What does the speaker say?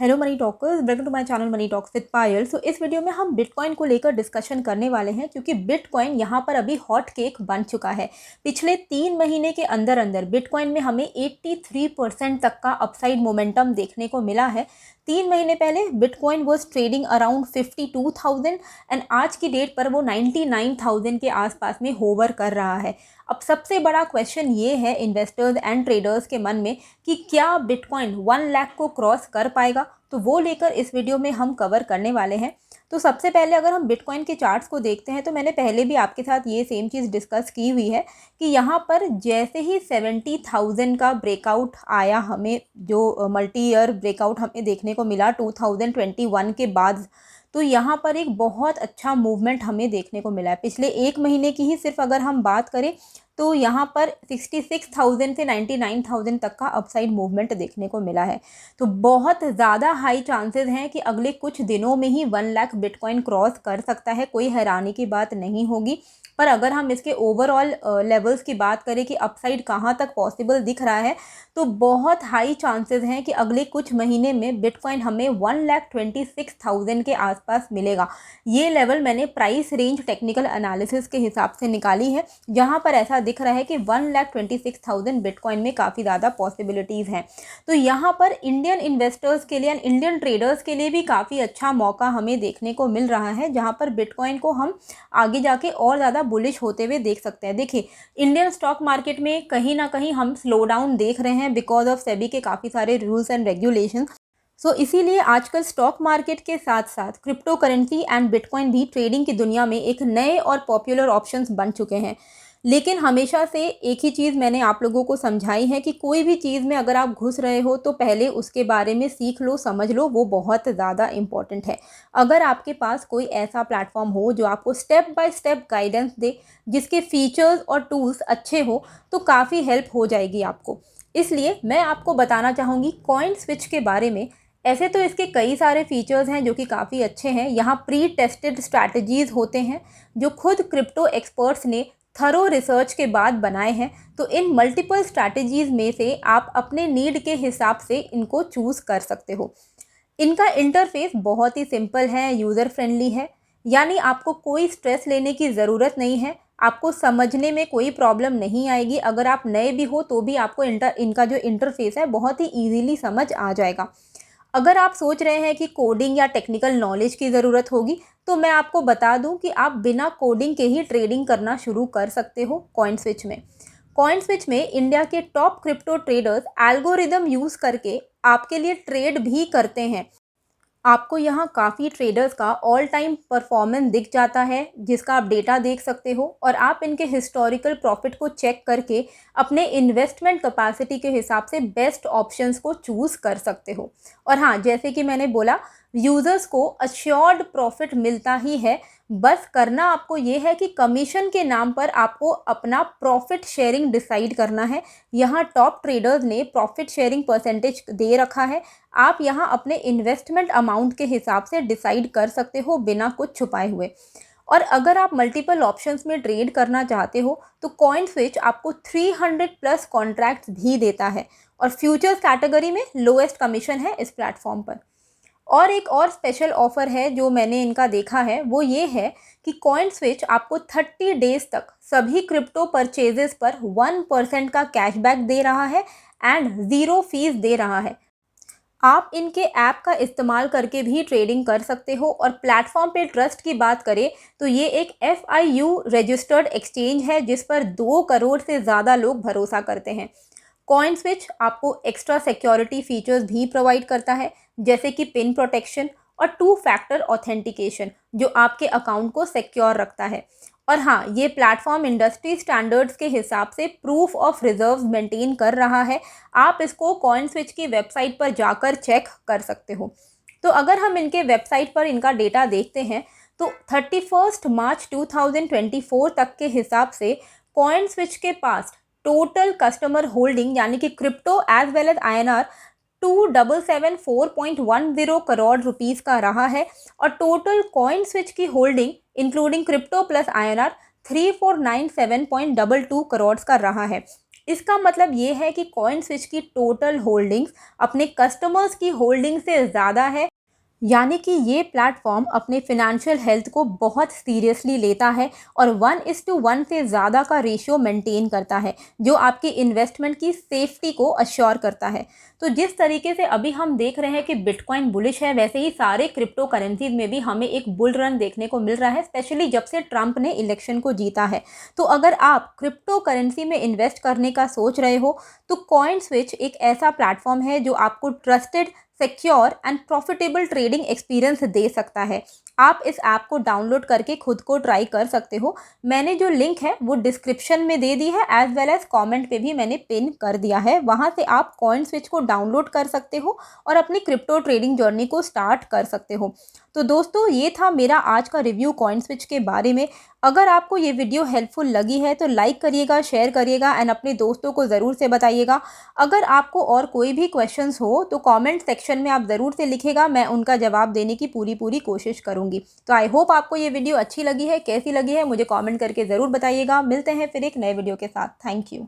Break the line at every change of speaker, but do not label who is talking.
Hello money talkers, welcome to my channel money talks with Payal. So इस video में हम bitcoin को लेकर डिस्कशन करने वाले हैं क्योंकि बिटकॉइन यहाँ पर अभी हॉट केक बन चुका है। पिछले 3 महीने के अंदर अंदर बिटकॉइन में हमें 83% तक का अपसाइड मोमेंटम देखने को मिला है। 3 महीने पहले bitcoin was trading around 52,000 and आज की डेट पर वो 99,000 के आसपास में होवर कर रहा है। अब सबसे बड़ा क्वेश्चन ये है इन्वेस्टर्स एंड ट्रेडर्स के मन में कि क्या बिटकॉइन 1 लाख को क्रॉस कर पाएगा, तो वो लेकर इस वीडियो में हम कवर करने वाले हैं। तो सबसे पहले अगर हम बिटकॉइन के चार्ट्स को देखते हैं तो मैंने पहले भी आपके साथ ये सेम चीज़ डिस्कस की हुई है कि यहाँ पर जैसे ही 70,000 का ब्रेकआउट आया, हमें जो मल्टी ईयर ब्रेकआउट हमें देखने को मिला 2021 के बाद, तो यहाँ पर एक बहुत अच्छा मूवमेंट हमें देखने को मिला है। पिछले 1 महीने की ही सिर्फ अगर हम बात करें तो यहाँ पर 66,000 से 99,000 तक का अपसाइड मूवमेंट देखने को मिला है। तो बहुत ज़्यादा हाई चांसेस हैं कि अगले कुछ दिनों में ही 1 लाख बिटकॉइन क्रॉस कर सकता है। कोई हैरानी की बात नहीं होगी। पर अगर हम इसके ओवरऑल लेवल्स की बात करें कि अपसाइड कहाँ तक पॉसिबल दिख रहा है, तो बहुत हाई चांसेस हैं कि अगले कुछ महीने में बिटकॉइन हमें 1,26,000 के आसपास मिलेगा। ये लेवल मैंने प्राइस रेंज टेक्निकल एनालिसिस के हिसाब से निकाली है, जहाँ पर ऐसा दिख रहा है कि 1,26,000 बिटकॉइन में काफ़ी ज़्यादा पॉसिबिलिटीज़ हैं। तो यहाँ पर इंडियन इन्वेस्टर्स के लिए एंड इंडियन ट्रेडर्स के लिए भी काफ़ी अच्छा मौका हमें देखने को मिल रहा है, जहाँ पर बिटकॉइन को हम आगे जाके और ज़्यादा बुलिश होते हुए देख सकते हैं। देखिए, इंडियन स्टॉक मार्केट में कहीं ना कहीं हम स्लो डाउन देख रहे हैं बिकॉज ऑफ सेबी के काफ़ी सारे रूल्स एंड रेगुलेशन। सो इसीलिए आजकल स्टॉक मार्केट के साथ साथ क्रिप्टो करेंसी एंड बिटकॉइन भी ट्रेडिंग की दुनिया में एक नए और पॉपुलर ऑप्शंस बन चुके हैं। लेकिन हमेशा से एक ही चीज़ मैंने आप लोगों को समझाई है कि कोई भी चीज़ में अगर आप घुस रहे हो तो पहले उसके बारे में सीख लो, समझ लो, वो बहुत ज़्यादा इम्पॉर्टेंट है। अगर आपके पास कोई ऐसा प्लेटफॉर्म हो जो आपको स्टेप बाय स्टेप गाइडेंस दे, जिसके फीचर्स और टूल्स अच्छे हो, तो काफ़ी हेल्प हो जाएगी आपको। इसलिए मैं आपको बताना चाहूँगी कॉइन स्विच के बारे में। ऐसे तो इसके कई सारे फीचर्स हैं जो कि काफ़ी अच्छे हैं। यहाँ प्री टेस्टेड स्ट्रैटेजीज़ होते हैं जो खुद क्रिप्टो एक्सपर्ट्स ने थरो रिसर्च के बाद बनाए हैं। तो इन मल्टीपल स्ट्रैटेजीज़ में से आप अपने नीड के हिसाब से इनको चूज़ कर सकते हो। इनका इंटरफेस बहुत ही सिंपल है, यूज़र फ्रेंडली है, यानी आपको कोई स्ट्रेस लेने की ज़रूरत नहीं है। आपको समझने में कोई प्रॉब्लम नहीं आएगी। अगर आप नए भी हो तो भी आपको इनका जो इंटरफेस है बहुत ही ईजीली समझ आ जाएगा। अगर आप सोच रहे हैं कि कोडिंग या टेक्निकल नॉलेज की ज़रूरत होगी, तो मैं आपको बता दूं कि आप बिना कोडिंग के ही ट्रेडिंग करना शुरू कर सकते हो कॉइन स्विच में। कॉइन स्विच में इंडिया के top crypto traders algorithm use करके आपके लिए ट्रेड भी करते हैं। आपको यहाँ काफ़ी ट्रेडर्स का ऑल टाइम परफॉर्मेंस दिख जाता है, जिसका आप डेटा देख सकते हो और आप इनके हिस्टोरिकल प्रॉफिट को चेक करके अपने इन्वेस्टमेंट कैपेसिटी के हिसाब से बेस्ट ऑप्शंस को चूज़ कर सकते हो। और हाँ, जैसे कि मैंने बोला, यूज़र्स को अश्योर्ड प्रॉफिट मिलता ही है। बस करना आपको ये है कि कमीशन के नाम पर आपको अपना प्रॉफिट शेयरिंग डिसाइड करना है। यहाँ टॉप ट्रेडर्स ने प्रॉफिट शेयरिंग परसेंटेज दे रखा है। आप यहाँ अपने इन्वेस्टमेंट अमाउंट के हिसाब से डिसाइड कर सकते हो बिना कुछ छुपाए हुए। और अगर आप मल्टीपल ऑप्शंस में ट्रेड करना चाहते हो तो कॉइन स्विच आपको 300 प्लस कॉन्ट्रैक्ट्स भी देता है और फ्यूचर्स कैटेगरी में लोएस्ट कमीशन है इस प्लेटफॉर्म पर। और एक और स्पेशल ऑफ़र है जो मैंने इनका देखा है, वो ये है कि कॉइन स्विच आपको 30 डेज तक सभी क्रिप्टो परचेजेस पर 1% का कैशबैक दे रहा है एंड ज़ीरो फीस दे रहा है। आप इनके ऐप का इस्तेमाल करके भी ट्रेडिंग कर सकते हो। और प्लेटफॉर्म पे ट्रस्ट की बात करें तो ये एक FIU रजिस्टर्ड एक्सचेंज है जिस पर 2 करोड़ से ज़्यादा लोग भरोसा करते हैं। कॉइन स्विच आपको एक्स्ट्रा सिक्योरिटी फीचर्स भी प्रोवाइड करता है, जैसे कि पिन प्रोटेक्शन और 2 फैक्टर ऑथेंटिकेशन, जो आपके अकाउंट को सिक्योर रखता है। और हाँ, ये प्लेटफॉर्म इंडस्ट्री स्टैंडर्ड्स के हिसाब से प्रूफ ऑफ रिजर्व मेंटेन कर रहा है। आप इसको कॉइन स्विच की वेबसाइट पर जाकर चेक कर सकते हो। तो अगर हम इनके वेबसाइट पर इनका डेटा देखते हैं तो 31 मार्च 2024 तक के हिसाब से कॉइन स्विच के पास टोटल कस्टमर होल्डिंग यानी कि crypto as well as INR 2774.10 crore rupees का रहा है और टोटल कॉइन स्विच की holding including crypto plus INR 3497.22 crore का रहा है। इसका मतलब ये है कि कॉइन स्विच की टोटल होल्डिंग्स अपने कस्टमर्स की होल्डिंग से ज़्यादा है, यानी कि ये प्लेटफॉर्म अपने फिनेंशियल हेल्थ को बहुत सीरियसली लेता है और 1:1 से ज़्यादा का रेशियो मेंटेन करता है, जो आपकी इन्वेस्टमेंट की सेफ्टी को अश्योर करता है। तो जिस तरीके से अभी हम देख रहे हैं कि बिटकॉइन बुलिश है, वैसे ही सारे क्रिप्टो करेंसीज में भी हमें एक बुल रन देखने को मिल रहा है, स्पेशली जब से ट्रंप ने इलेक्शन को जीता है। तो अगर आप क्रिप्टो करेंसी में इन्वेस्ट करने का सोच रहे हो, तो कॉइन स्विच एक ऐसा प्लेटफॉर्म है जो आपको trusted, secure and profitable trading experience दे सकता है। आप इस ऐप को डाउनलोड करके खुद को ट्राई कर सकते हो। मैंने जो लिंक है वो डिस्क्रिप्शन में दे दी है, एज वेल एज कमेंट पे भी मैंने पिन कर दिया है। वहाँ से आप कॉइन स्विच को डाउनलोड कर सकते हो और अपनी क्रिप्टो ट्रेडिंग जर्नी को स्टार्ट कर सकते हो। तो दोस्तों, ये था मेरा आज का रिव्यू कॉइन स्विच के बारे में। अगर आपको ये वीडियो हेल्पफुल लगी है तो लाइक करिएगा, शेयर करिएगा एंड अपने दोस्तों को ज़रूर से बताइएगा। अगर आपको और कोई भी क्वेश्चंस हो तो कमेंट सेक्शन में आप ज़रूर से लिखिएगा, मैं उनका जवाब देने की पूरी कोशिश करूँगी। तो आई होप आपको ये वीडियो अच्छी लगी है। कैसी लगी है मुझे कमेंट करके ज़रूर बताइएगा। मिलते हैं फिर एक नए वीडियो के साथ। Thank you.